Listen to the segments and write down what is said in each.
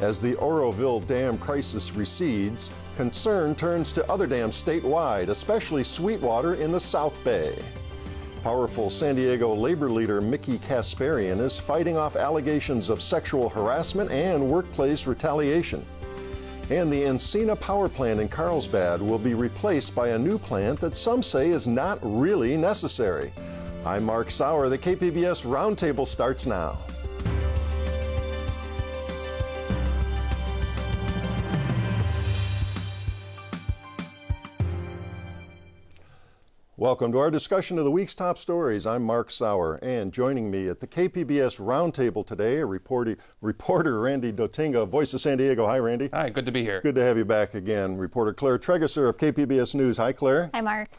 As the Oroville Dam crisis recedes, concern turns to other dams statewide, especially Sweetwater in the South Bay. Powerful San Diego labor leader Mickey Kasparian is fighting off allegations of sexual harassment and workplace retaliation. And the Encina power plant in Carlsbad will be replaced by a new plant that some say is not really necessary. I'm Mark Sauer. The KPBS Roundtable starts now. Welcome to our discussion of the week's top stories. I'm Mark Sauer, and joining me at the KPBS Roundtable today, reporter Randy Dotinga, Voice of San Diego. Hi, Randy. Hi, good to be here. Good to have you back again. Reporter Claire Tregeser of KPBS News. Hi, Claire. Hi, Mark.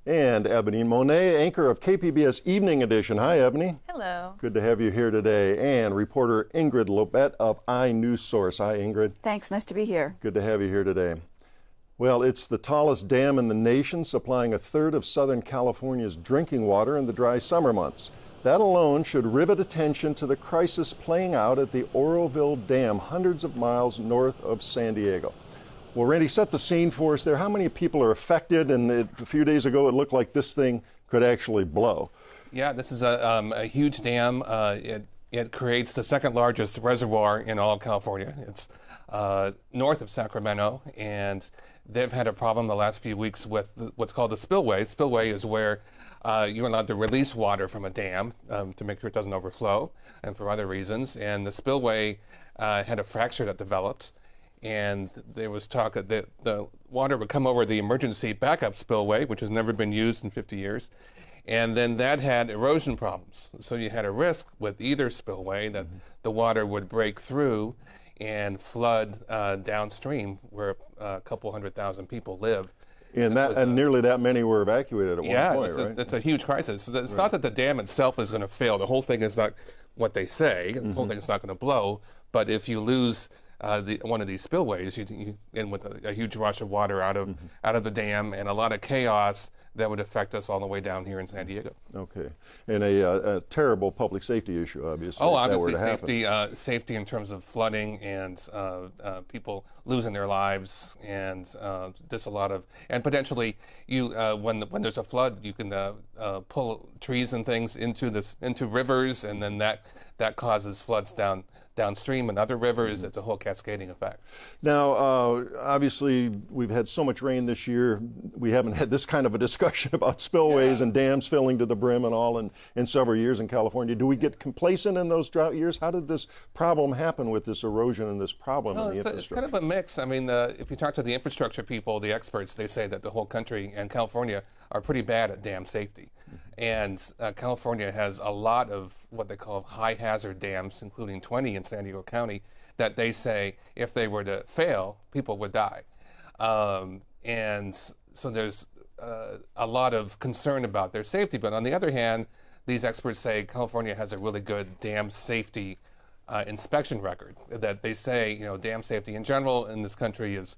And Ebony Monet, anchor of KPBS Evening Edition. Hi, Ebony. Hello. Good to have you here today. And reporter Ingrid Lobet of iNewsSource. Hi, Ingrid. Thanks. Nice to be here. Good to have you here today. Well, it's the tallest dam in the nation, supplying a third of Southern California's drinking water in the dry summer months. That alone should rivet attention to the crisis playing out at the Oroville Dam, hundreds of miles north of San Diego. Well, Randy, set the scene for us there. How many people are affected? And a few days ago, it looked like this thing could actually blow. Yeah, this is a huge dam. It creates the second largest reservoir in all of California. It's north of Sacramento, and they've had a problem the last few weeks with what's called the spillway. Spillway is where you're allowed to release water from a dam to make sure it doesn't overflow and for other reasons. And the spillway had a fracture that developed, and there was talk that the water would come over the emergency backup spillway, which has never been used in 50 years. And then that had erosion problems. So you had a risk with either spillway that the water would break through and flood downstream where a couple 100,000 people live. And nearly that many were evacuated at one point, right? Yeah, it's a huge crisis. It's not that the dam itself is going to fail. The whole thing is not what they say. The whole thing is not going to blow. But if you lose one of these spillways, you end with a huge rush of water out of the dam and a lot of chaos that would affect us all the way down here in San Diego. Okay, and a terrible public safety issue, obviously. Oh, obviously safety in terms of flooding and people losing their lives, and just a lot of, and potentially when there's a flood, you can pull trees and things into rivers, and then that causes floods downstream and other rivers. It's a whole cascading effect. Now, obviously, we've had so much rain this year. We haven't had this kind of a discussion about spillways and dams filling to the brim and all in several years in California. Do we get complacent in those drought years? How did this problem happen with this erosion and this problem in the infrastructure? It's kind of a mix. I mean, if you talk to the infrastructure people, the experts, they say that the whole country and California are pretty bad at dam safety. And California has a lot of what they call high hazard dams, including 20 in San Diego County, that they say if they were to fail, people would die. And so there's a lot of concern about their safety. But on the other hand, these experts say California has a really good dam safety inspection record. That they say, dam safety in general in this country is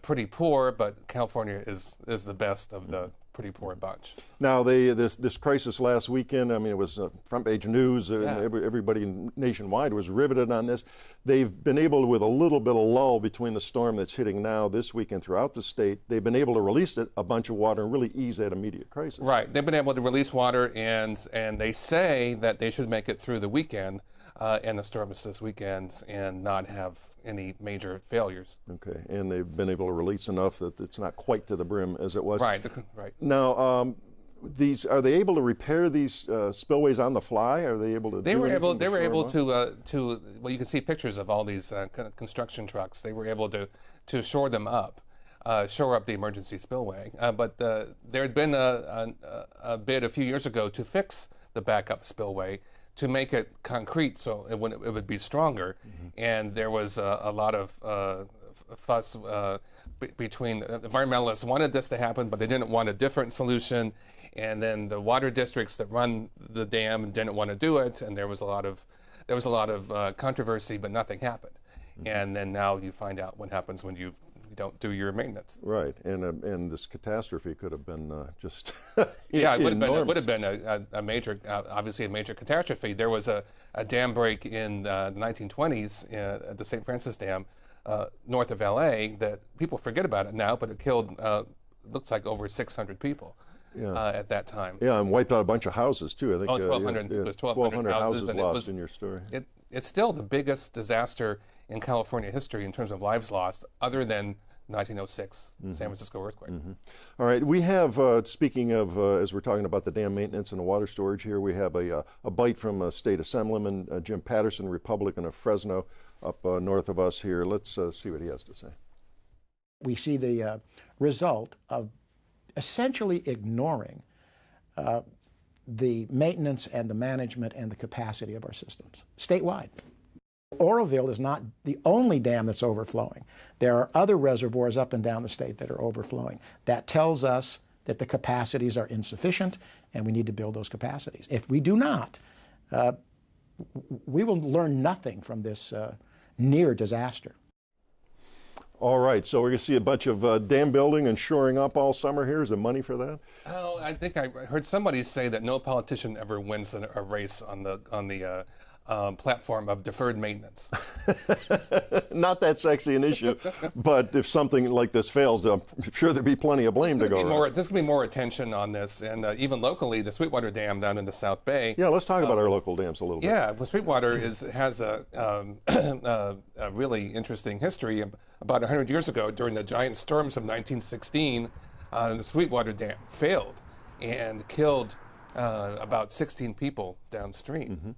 pretty poor, but California is the best of the pretty poor bunch. Now, this crisis last weekend, I mean, it was front page news. Everybody nationwide was riveted on this. They've been able to, with a little bit of lull between the storm that's hitting now this weekend throughout the state, they've been able to release a bunch of water and really ease that immediate crisis. Right. They've been able to release water, and they say that they should make it through the weekend and the storm is this weekend and not have any major failures. Okay, and they've been able to release enough that it's not quite to the brim as it was. Right. Now, are they able to repair these spillways on the fly? Are they able to? They were able to. Well, you can see pictures of all these construction trucks. They were able to shore them up. Shore up the emergency spillway. But there had been a bid a few years ago to fix the backup spillway to make it concrete so it would be stronger. And there was a lot of fuss between environmentalists wanted this to happen, but they didn't want a different solution. And then the water districts that run the dam didn't want to do it, and there was a lot of controversy, but nothing happened. And then now you find out what happens when you you don't do your maintenance. Right, and this catastrophe could have been just yeah, it enormous. would have been a major, obviously a major catastrophe. There was a dam break in the 1920s at the St. Francis Dam north of LA that people forget about it now, but it killed looks like over 600 people. At that time. Yeah, and wiped out a bunch of houses too. I think 1,200. It was 1,200 houses and lost in your story. It's still the biggest disaster in California history in terms of lives lost, other than 1906 San Francisco earthquake. All right, we have, speaking of, as we're talking about the dam maintenance and the water storage here, we have a bite from State Assemblyman Jim Patterson, Republican of Fresno, up north of us here. Let's see what he has to say. We see the result of essentially ignoring the maintenance and the management and the capacity of our systems statewide. Oroville is not the only dam that's overflowing. There are other reservoirs up and down the state that are overflowing. That tells us that the capacities are insufficient and we need to build those capacities. If we do not, we will learn nothing from this near disaster. All right, so we're going to see a bunch of dam building and shoring up all summer here. Is there money for that? Oh, I think I heard somebody say that no politician ever wins a race on the platform of deferred maintenance. Not that sexy an issue, but if something like this fails, I'm sure there'd be plenty of blame to go around. There's going to be more attention on this, and even locally, the Sweetwater Dam down in the South Bay. Yeah, let's talk about our local dams a little bit. Yeah, well, Sweetwater has a really interesting history. About 100 years ago, during the giant storms of 1916, the Sweetwater Dam failed and killed about 16 people downstream.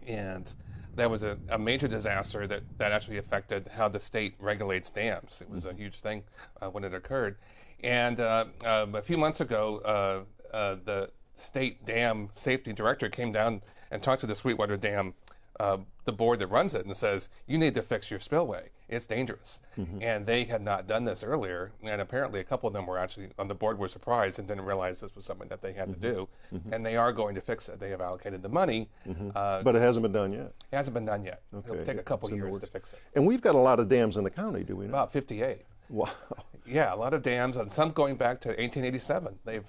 And that was a major disaster that actually affected how the state regulates dams. It was a huge thing when it occurred. And a few months ago, the state dam safety director came down and talked to the Sweetwater Dam, the board that runs it, and says, you need to fix your spillway. It's dangerous. And they had not done this earlier, and apparently a couple of them were actually on the board were surprised and didn't realize this was something that they had to do. And they are going to fix it. They have allocated the money. But it hasn't been done yet. It hasn't been done yet. Okay. It'll take a couple years to fix it. And we've got a lot of dams in the county, do we not? About 58. Wow. Yeah, a lot of dams, and some going back to 1887. They've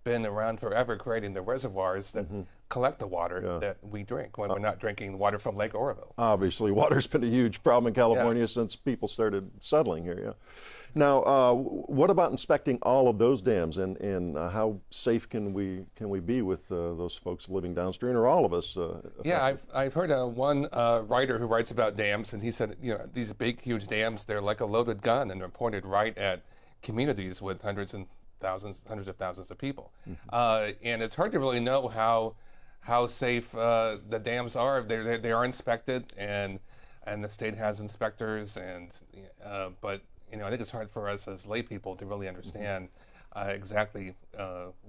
been around forever creating the reservoirs that collect the water that we drink when we're not drinking water from Lake Oroville. Obviously, water's been a huge problem in California since people started settling here. Yeah. Now, what about inspecting all of those dams, and how safe can we be with those folks living downstream, or all of us? Yeah, I've heard one writer who writes about dams, and he said, these big, huge dams, they're like a loaded gun, and they're pointed right at communities with hundreds of thousands of people. And it's hard to really know how safe the dams are. They are inspected, and the state has inspectors, but I think it's hard for us as lay people to really understand exactly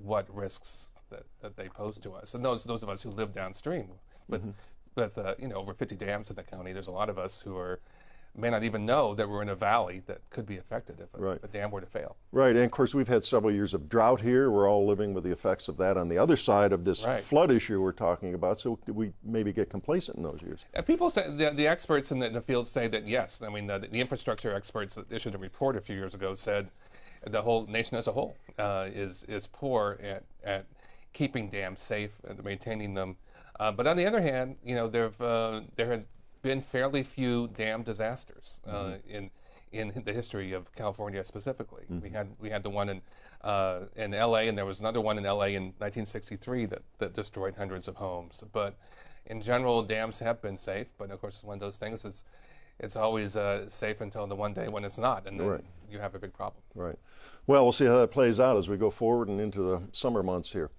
what risks that they pose to us. And those of us who live downstream with over 50 dams in the county, there's a lot of us who may not even know that we're in a valley that could be affected if a dam were to fail. Right, and of course we've had several years of drought here. We're all living with the effects of that on the other side of this flood issue we're talking about, so we maybe get complacent in those years. People say, the experts in the field say that yes. I mean, the infrastructure experts that issued a report a few years ago said the whole nation as a whole is poor at keeping dams safe and maintaining them. But on the other hand, there had been fairly few dam disasters in the history of California specifically. We had the one in L.A. and there was another one in L.A. in 1963 that destroyed hundreds of homes. But in general, dams have been safe. But of course, one of those things is it's always safe until the one day when it's not, and then you have a big problem. Right. Well, we'll see how that plays out as we go forward and into the summer months here.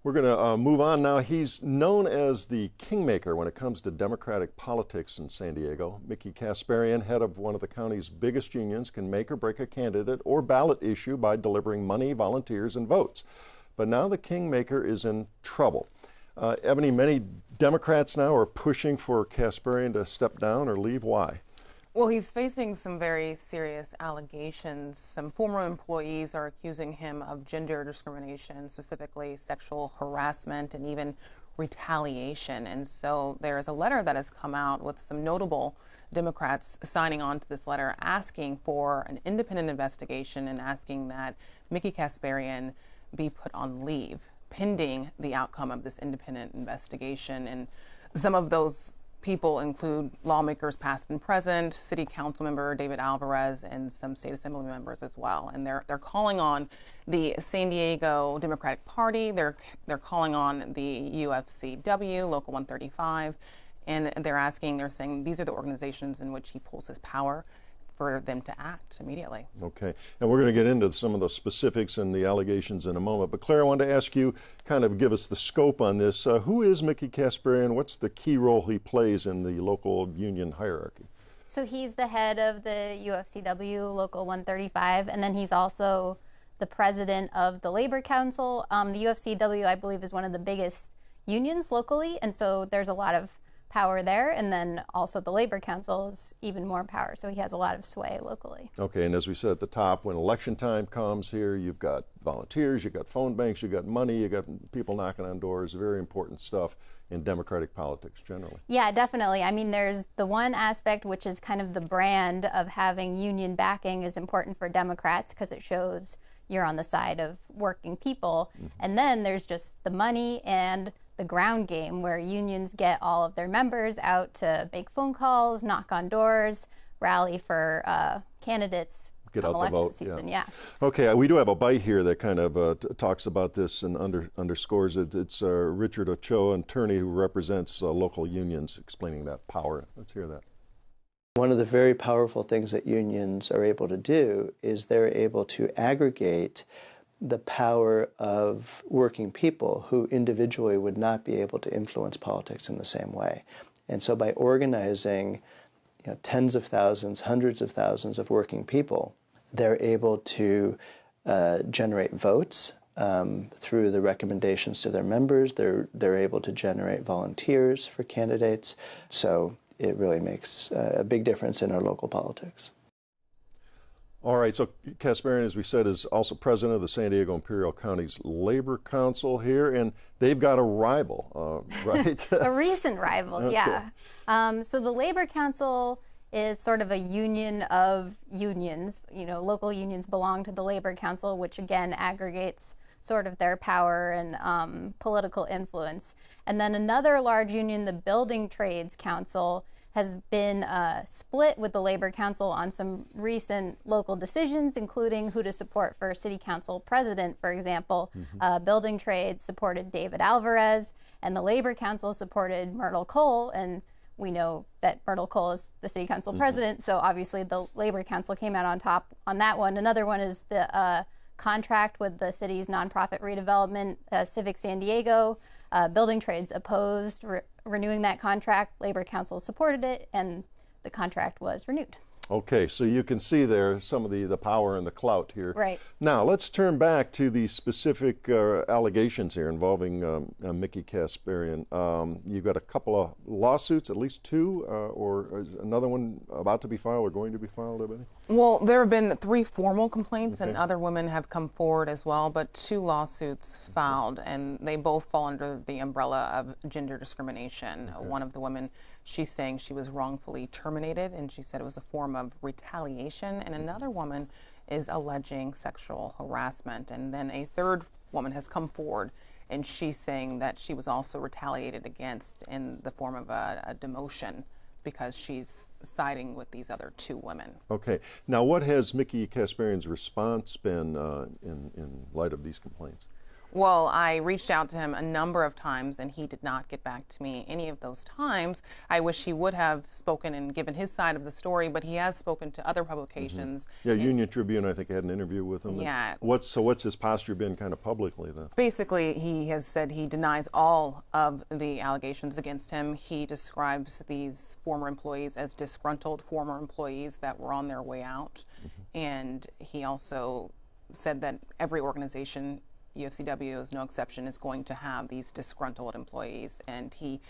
We're going to move on now. He's known as the kingmaker when it comes to Democratic politics in San Diego. Mickey Kasparian, head of one of the county's biggest unions, can make or break a candidate or ballot issue by delivering money, volunteers, and votes. But now the kingmaker is in trouble. Ebony, many Democrats now are pushing for Kasparian to step down or leave. Why? Well, he's facing some very serious allegations. Some former employees are accusing him of gender discrimination, specifically sexual harassment and even retaliation. And so there is a letter that has come out with some notable Democrats signing on to this letter asking for an independent investigation and asking that Mickey Kasparian be put on leave pending the outcome of this independent investigation. And some of those people include lawmakers past and present, City Council member David Alvarez, and some state assembly members as well. And they're calling on the San Diego Democratic Party. They're calling on the UFCW, Local 135, and they're saying these are the organizations in which he pulls his power for them to act immediately. Okay, and we're going to get into some of the specifics and the allegations in a moment. But Claire, I wanted to ask you, kind of give us the scope on this. Who is Mickey Kasparian? What's the key role he plays in the local union hierarchy? So he's the head of the UFCW, Local 135, and then he's also the president of the Labor Council. The UFCW, I believe, is one of the biggest unions locally, and so there's a lot of power there, and then also the Labor Council is even more power, so he has a lot of sway locally. Okay, and as we said at the top, when election time comes here, you've got volunteers, you've got phone banks, you've got money, you've got people knocking on doors, very important stuff in Democratic politics generally. Yeah, definitely. I mean, there's the one aspect which is kind of the brand of having union backing is important for Democrats because it shows you're on the side of working people, and then there's just the money and the ground game where unions get all of their members out to make phone calls, knock on doors, rally for candidates. Get out the vote. Season. Yeah. Okay, we do have a bite here that kind of talks about this and underscores it. It's Richard Ochoa, an attorney who represents local unions, explaining that power. Let's hear that. One of the very powerful things that unions are able to do is they're able to aggregate the power of working people who individually would not be able to influence politics in the same way. And so by organizing tens of thousands, hundreds of thousands of working people, they're able to generate votes through the recommendations to their members. They're able to generate volunteers for candidates. So it really makes a big difference in our local politics. All right, so Kasparian, as we said, is also president of the San Diego Imperial County's Labor Council here, and they've got a rival, right? A recent rival, okay. Yeah. So the Labor Council is sort of a union of unions. Local unions belong to the Labor Council, which again aggregates sort of their power and political influence. And then another large union, the Building Trades Council, has been split with the Labor Council on some recent local decisions, including who to support for City Council president, for example. Building Trades supported David Alvarez, and the Labor Council supported Myrtle Cole, and we know that Myrtle Cole is the City Council president, so obviously the Labor Council came out on top on that one. Another one is the contract with the city's nonprofit redevelopment, Civic San Diego. Building Trades opposed renewing that contract. Labor Council supported it, and the contract was renewed. Okay, so you can see there some of the power and the clout here. Right. Now, let's turn back to the specific allegations here involving Mickey Kasparian. You've got a couple of lawsuits, at least two, or is another one about to be filed or going to be filed, Ebony? Well, there have been 3 formal complaints, and other women have come forward as well, but 2 lawsuits filed, and they both fall under the umbrella of gender discrimination. One of the women, she's saying she was wrongfully terminated, and she said it was a form of retaliation, and another woman is alleging sexual harassment. And then a third woman has come forward, and she's saying that she was also retaliated against in the form of a demotion because she's siding with these other 2 women. Okay. Now, what has Mickey Kasparian's response been in light of these complaints? Well, I reached out to him a number of times, and he did not get back to me any of those times. I wish he would have spoken and given his side of the story, but he has spoken to other publications. Yeah, Union Tribune, I think, had an interview with him. Yeah. What's his posture been kind of publicly then? Basically, he has said he denies all of the allegations against him. He describes these former employees as disgruntled former employees that were on their way out. And he also said that every organization, UFCW is no exception, is going to have these disgruntled employees. And the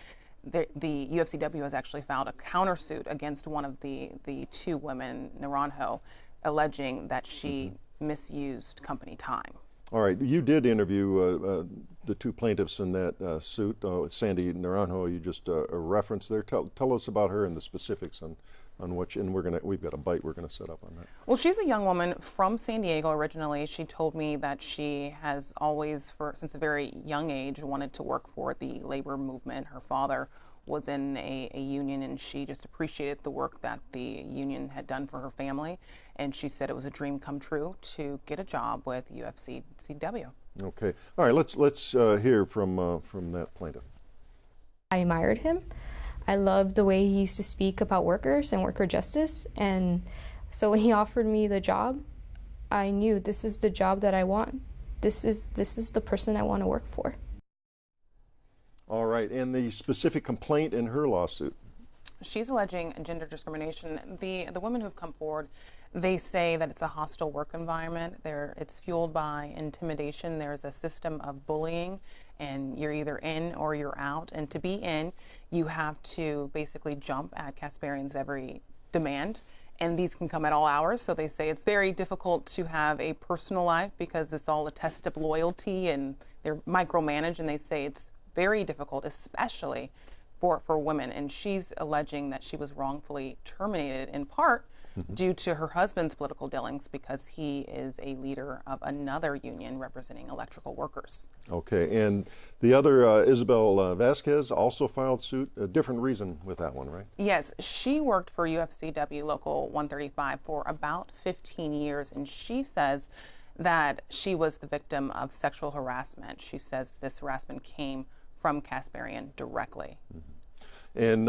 UFCW has actually filed a countersuit against one of the 2 women, Naranjo, alleging that she misused company time. All right, you did interview the two plaintiffs in that suit, Sandy Naranjo. You just referenced there. Tell us about her and the specifics on what. And we've got a bite we're gonna set up on that. Well, she's a young woman from San Diego originally. She told me that she has always, since a very young age, wanted to work for the labor movement. Her father was in a union, and she just appreciated the work that the union had done for her family. And she said it was a dream come true to get a job with UFCW. Okay. All right. Let's hear from that plaintiff. I admired him. I loved the way he used to speak about workers and worker justice. And so when he offered me the job, I knew this is the job that I want. This is the person I want to work for. All right. And the specific complaint in her lawsuit? She's alleging gender discrimination. The women who've come forward, they say that it's a hostile work environment. It's fueled by intimidation. There's a system of bullying, and you're either in or you're out. And to be in, you have to basically jump at Kasparian's every demand. And these can come at all hours. So they say it's very difficult to have a personal life because it's all a test of loyalty, and they're micromanaged. And they say it's very difficult, especially for women. And she's alleging that she was wrongfully terminated in part due to her husband's political dealings, because he is a leader of another union representing electrical workers. Okay, and the other, Isabel Vasquez, also filed suit. A different reason with that one, right? Yes, she worked for UFCW Local 135 for about 15 years, and she says that she was the victim of sexual harassment. She says this harassment came from Kasparian directly. And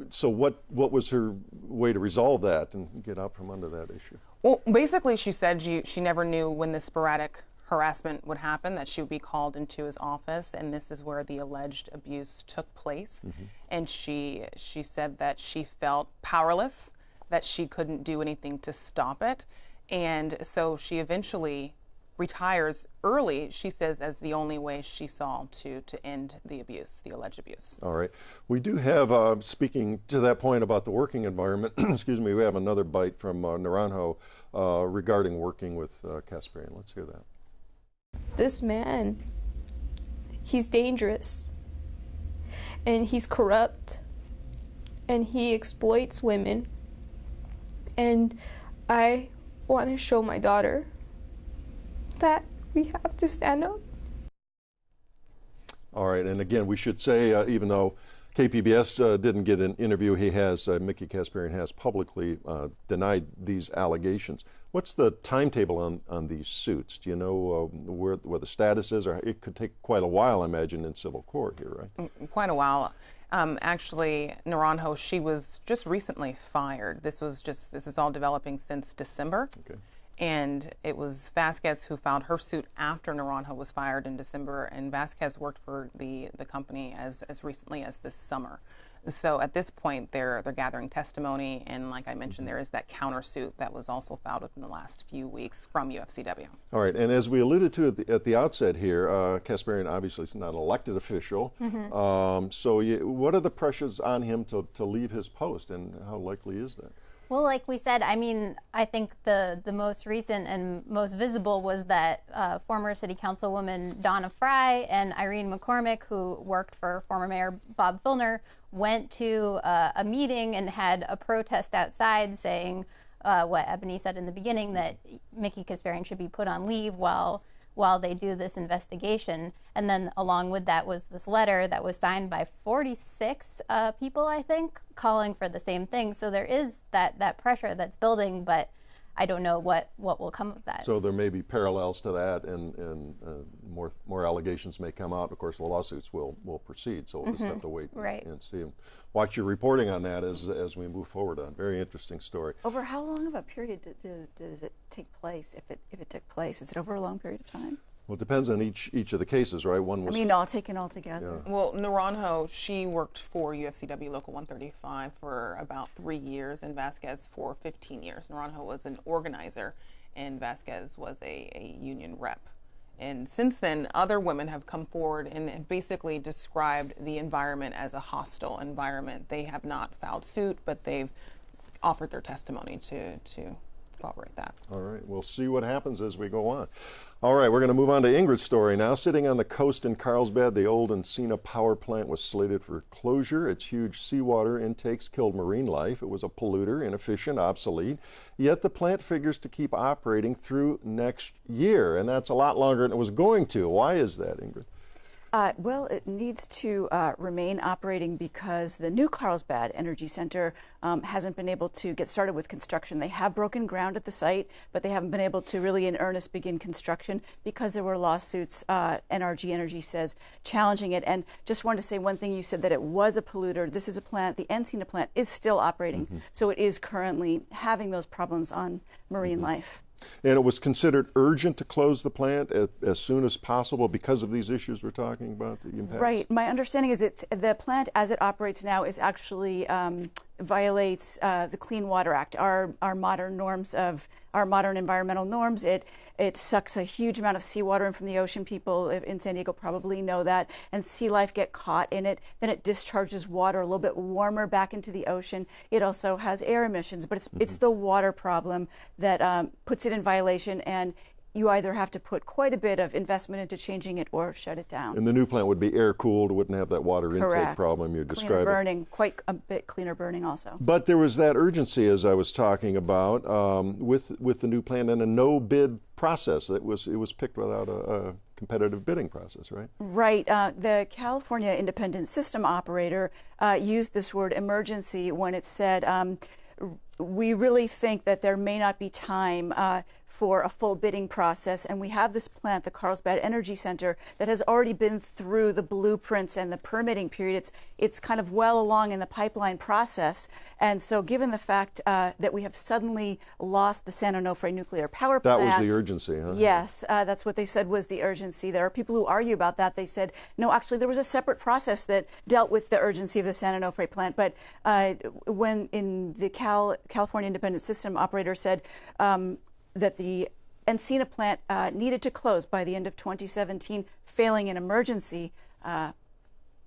so what was her way to resolve that and get out from under that issue? Well, basically, she said she never knew when the sporadic harassment would happen, that she would be called into his office, and this is where the alleged abuse took place. And she said that she felt powerless, that she couldn't do anything to stop it. And so she eventually retires early, she says, as the only way she saw to end the abuse, the alleged abuse. All right. We do have, speaking to that point about the working environment, excuse me, we have another bite from Naranjo regarding working with Kasparian. Let's hear that. This man, he's dangerous, and he's corrupt, and he exploits women. And I want to show my daughter that we have to stand up. All right, and again, we should say, even though KPBS didn't get an interview, he has, Mickey Kasparian has publicly denied these allegations. What's the timetable on these suits? Do you know where the status is? Or it could take quite a while, I imagine, in civil court here, right? Quite a while. Actually, Naranjo, she was just recently fired. This is all developing since December. Okay. And it was Vasquez who filed her suit after Naranjo was fired in December, and Vasquez worked for the company as recently as this summer. So at this point, they're gathering testimony, and like I mentioned, there is that countersuit that was also filed within the last few weeks from UFCW. All right, and as we alluded to at the outset here, Kasparian obviously is not an elected official. So what are the pressures on him to leave his post, and how likely is that? Well, like we said, I mean, I think the most recent and most visible was that former City Councilwoman Donna Fry and Irene McCormick, who worked for former Mayor Bob Filner, went to a meeting and had a protest outside saying what Ebony said in the beginning, that Mickey Kasparian should be put on leave while they do this investigation. And then along with that was this letter that was signed by 46 people, I think, calling for the same thing. So there is that pressure that's building, but I don't know what will come of that. So there may be parallels to that, and more allegations may come out. Of course, the lawsuits will proceed, so we'll just have to wait and see. Watch your reporting on that as we move forward on. Very interesting story. Over how long of a period does it take place, if it took place? Is it over a long period of time? Well, it depends on each of the cases, right? One was, I mean, all taken all together. Yeah. Well, Naranjo, she worked for UFCW Local 135 for about 3 years, and Vasquez for 15 years. Naranjo was an organizer, and Vasquez was a union rep. And since then, other women have come forward and have basically described the environment as a hostile environment. They have not filed suit, but they've offered their testimony to incorporate that. All right, we'll see what happens as we go on. All right, we're going to move on to Ingrid's story now. Sitting on the coast in Carlsbad, the old Encina power plant was slated for closure. Its huge seawater intakes killed marine life. It was a polluter, inefficient, obsolete. Yet the plant figures to keep operating through next year, and that's a lot longer than it was going to. Why is that, Ingrid? Well, it needs to remain operating because the new Carlsbad Energy Center hasn't been able to get started with construction. They have broken ground at the site, but they haven't been able to really in earnest begin construction because there were lawsuits, NRG Energy says, challenging it. And just wanted to say one thing. You said that it was a polluter. This is a plant. The Encina plant is still operating. So it is currently having those problems on marine life. And it was considered urgent to close the plant as soon as possible because of these issues we're talking about, the impacts? Right. My understanding is that the plant, as it operates now, is actually violates the Clean Water Act, our modern norms of our modern environmental norms. It sucks a huge amount of seawater in from the ocean. People in San Diego probably know that, and sea life get caught in it. Then it discharges water a little bit warmer back into the ocean. It also has air emissions, but it's the water problem that puts it in violation, and you either have to put quite a bit of investment into changing it or shut it down. And the new plant would be air-cooled, wouldn't have that water Correct. intake problem you're describing. Cleaner burning, quite a bit cleaner burning also. But there was that urgency, as I was talking about, with the new plant and a no-bid process. It was picked without a competitive bidding process, right? Right. The California Independent System Operator used this word emergency when it said, we really think that there may not be time for a full bidding process, and we have this plant, the Carlsbad Energy Center, that has already been through the blueprints and the permitting period. It's kind of well along in the pipeline process, and so given the fact that we have suddenly lost the San Onofre nuclear power plant. That was the urgency, huh? Yes, that's what they said was the urgency. There are people who argue about that. They said, no, actually there was a separate process that dealt with the urgency of the San Onofre plant, but when in the California Independent System Operator said that the Encina plant needed to close by the end of 2017, failing an emergency,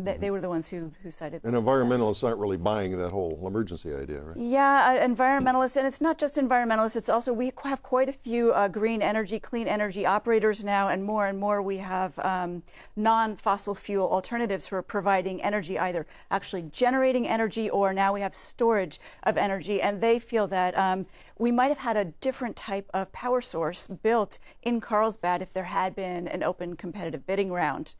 they were the ones who cited that. And environmentalists aren't really buying that whole emergency idea, right? Yeah, environmentalists, and it's not just environmentalists, it's also, we have quite a few green energy, clean energy operators now, and more we have non-fossil fuel alternatives for providing energy, either actually generating energy or now we have storage of energy, and they feel that we might have had a different type of power source built in Carlsbad if there had been an open competitive bidding round.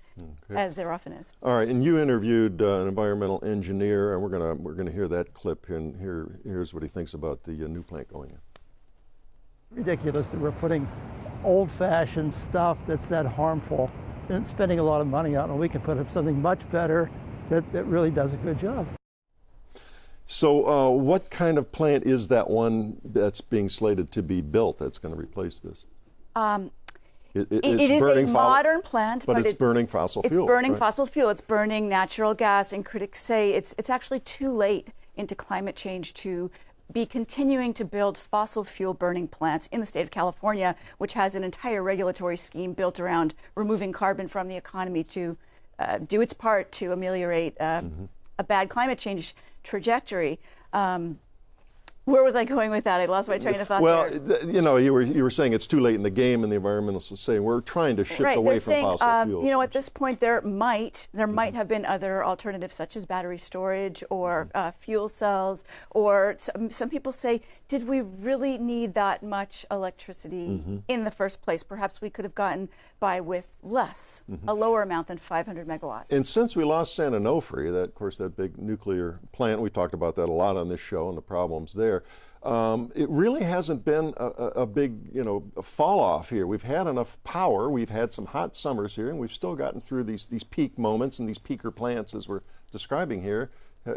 Okay. As there often is. All right, and you interviewed an environmental engineer, and we're gonna hear that clip, and here's what he thinks about the new plant going in. Ridiculous that we're putting old-fashioned stuff that's that harmful and spending a lot of money on it. We can put up something much better that really does a good job. So, what kind of plant is that one that's being slated to be built that's going to replace this? It is a modern plant, but it's burning fossil fuel. It's burning right? fossil fuel. It's burning natural gas, and critics say it's actually too late into climate change to be continuing to build fossil fuel burning plants in the state of California, which has an entire regulatory scheme built around removing carbon from the economy to do its part to ameliorate a bad climate change trajectory. Where was I going with that? I lost my train of thought. Well, you know, you were saying it's too late in the game, and the environmentalists are saying we're trying to shift away from fossil fuels. You know, at this point, there might have been other alternatives such as battery storage or fuel cells, or some people say, did we really need that much electricity in the first place? Perhaps we could have gotten by with less, a lower amount than 500 megawatts. And since we lost San Onofre, that, of course, that big nuclear plant, we talked about that a lot on this show and the problems there. It really hasn't been a big, a fall off here. We've had enough power. We've had some hot summers here, and we've still gotten through these peak moments, and these peaker plants, as we're describing here,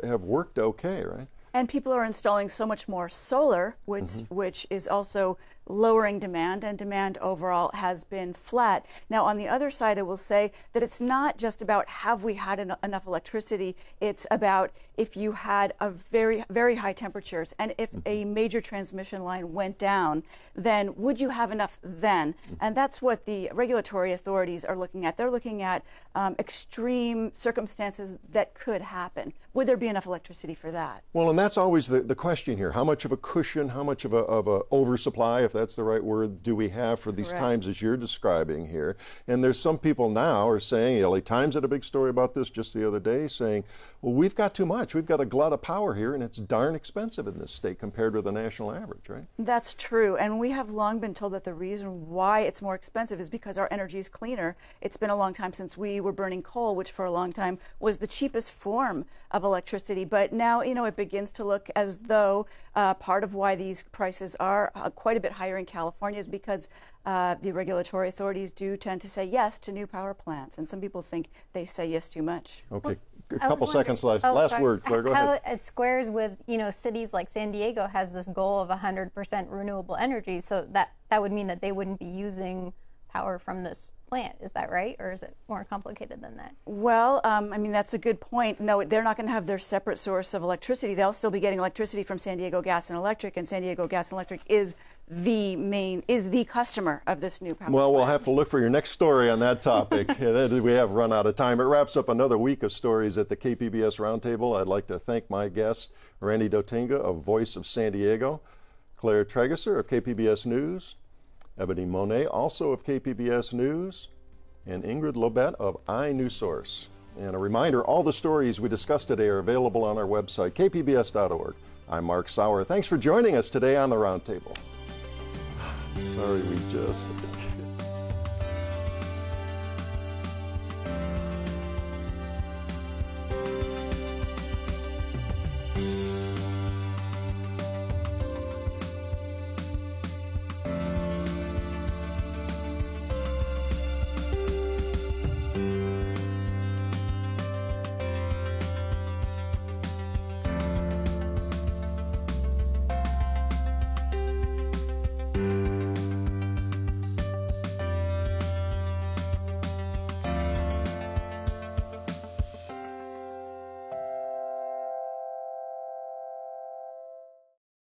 have worked okay, right? And people are installing so much more solar, which is also lowering demand, and demand overall has been flat. Now, on the other side, I will say that it's not just about have we had enough electricity, it's about if you had a very, very high temperatures, and if a major transmission line went down, then would you have enough then? And that's what the regulatory authorities are looking at. They're looking at extreme circumstances that could happen. would there be enough electricity for that? Well, and that's always the question here. How much of a cushion, how much of a oversupply, if that's the right word, do we have for these times as you're describing here? And there's some people now are saying, LA Times had a big story about this just the other day, saying, well, we've got too much. We've got a glut of power here, and it's darn expensive in this state compared with the national average, right? That's true. And we have long been told that the reason why it's more expensive is because our energy is cleaner. It's been a long time since we were burning coal, which for a long time was the cheapest form of electricity. But now, you know, it begins to look as though part of why these prices are quite a bit higher in California is because the regulatory authorities do tend to say yes to new power plants. And some people think they say yes too much. Okay. A couple seconds left. Last word, Claire, go ahead. How it squares with, you know, cities like San Diego has this goal of 100% renewable energy, so that would mean that they wouldn't be using power from this plant. Is that right, or is it more complicated than that? Well, I mean, that's a good point. No, they're not going to have their separate source of electricity. They'll still be getting electricity from San Diego Gas and Electric, and San Diego Gas and Electric is the customer of this new power plant. Well, we'll have to look for your next story on that topic. We have run out of time. It wraps up another week of stories at the KPBS Roundtable. I'd like to thank my guests, Randy Dotinga of Voice of San Diego, Claire Trageser of KPBS News, Ebony Monet, also of KPBS News, and Ingrid Lobet of iNewsSource. And a reminder, all the stories we discussed today are available on our website, kpbs.org. I'm Mark Sauer. Thanks for joining us today on the Roundtable. Sorry, we just...